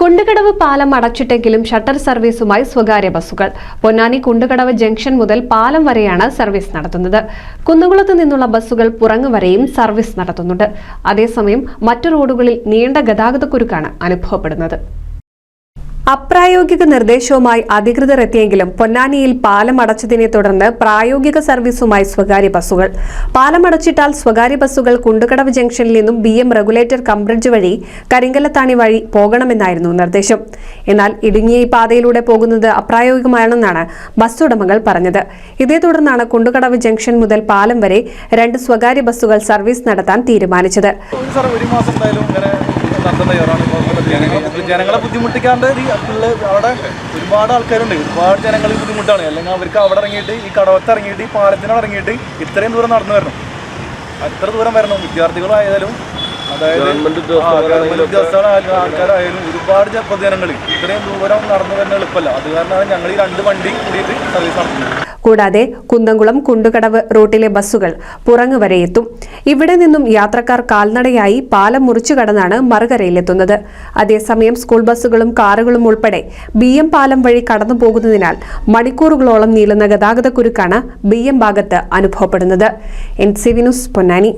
കുണ്ടുകടവ് പാലം അടച്ചിട്ടെങ്കിലും ഷട്ടർ സർവീസുമായി സ്വകാര്യ ബസ്സുകൾ. പൊന്നാനി കുണ്ടുകടവ് ജംഗ്ഷൻ മുതൽ പാലം വരെയാണ് സർവീസ് നടത്തുന്നത്. കുന്നംകുളത്ത് നിന്നുള്ള ബസ്സുകൾ പുറങ്ങ് വരെയും സർവീസ് നടത്തുന്നുണ്ട്. അതേസമയം മറ്റു റോഡുകളിൽ നീണ്ട ഗതാഗതക്കുരുക്കാണ് അനുഭവപ്പെടുന്നത്. അപ്രായോഗിക നിർദ്ദേശവുമായി അധികൃതർ എത്തിയെങ്കിലും പൊന്നാനിയിൽ പാലം അടച്ചതിനെ തുടർന്ന് പ്രായോഗിക സർവീസുമായി സ്വകാര്യ ബസ്സുകൾ. പാലം അടച്ചിട്ടാൽ സ്വകാര്യ ബസ്സുകൾ കുണ്ടുകടവ് ജംഗ്ഷനിൽ നിന്നും BM റെഗുലേറ്റർ കംബ്രിഡ്ജ് വഴി കരിങ്കല്ലത്താണി വഴി പോകണമെന്നായിരുന്നു നിർദ്ദേശം. എന്നാൽ ഇടുങ്ങിയ ഈ പാതയിലൂടെ പോകുന്നത് അപ്രായോഗികമാണെന്നാണ് ബസ് ഉടമകൾ പറഞ്ഞത്. ഇതേ തുടർന്നാണ് കുണ്ടുകടവ് ജംഗ്ഷൻ മുതൽ പാലം വരെ 2 സ്വകാര്യ ബസ്സുകൾ സർവീസ് നടത്താൻ തീരുമാനിച്ചത്. ജനങ്ങളെ ബുദ്ധിമുട്ടിക്കാണ്ട് അവിടെ ഒരുപാട് ആൾക്കാരുണ്ട്, ഒരുപാട് ജനങ്ങൾ ബുദ്ധിമുട്ടാണ്. അല്ലെങ്കിൽ അവർക്ക് അവിടെ ഇറങ്ങിയിട്ട് ഈ കടവത്ത് ഇറങ്ങിയിട്ട് ഈ പാലത്തിനോട് ഇറങ്ങിയിട്ട് ഇത്രയും ദൂരം നടന്നു വരണം, അത്ര ദൂരം വരണം. വിദ്യാർത്ഥികളായാലും അതായത് ഗവൺമെന്റ് ഉദ്യോഗസ്ഥരായാലും ആൾക്കാരായാലും ഒരുപാട് പൊതുജനങ്ങൾ ഇത്രയും ദൂരം നടന്നു വരുന്ന എളുപ്പമല്ല. അത് കാരണമാണ് ഞങ്ങൾ ഈ 2 വണ്ടി കൂടിയിട്ട് സർവീസ് നടത്തുന്നത്. കൂടാതെ കുന്നംകുളം കുണ്ടുകടവ് റൂട്ടിലെ ബസ്സുകൾ പുറങ്ങ് വരെ എത്തും. ഇവിടെ നിന്നും യാത്രക്കാർ കാൽനടയായി പാലം മുറിച്ചു കടന്നാണ് മറുകരയിലെത്തുന്നത്. അതേസമയം സ്കൂൾ ബസ്സുകളും കാറുകളും ഉൾപ്പെടെ BM പാലം വഴി കടന്നു പോകുന്നതിനാൽ മണിക്കൂറുകളോളം നീളുന്ന ഗതാഗതക്കുരുക്കാണ് BM ഭാഗത്ത് അനുഭവപ്പെടുന്നത്. NCV news, Ponnani.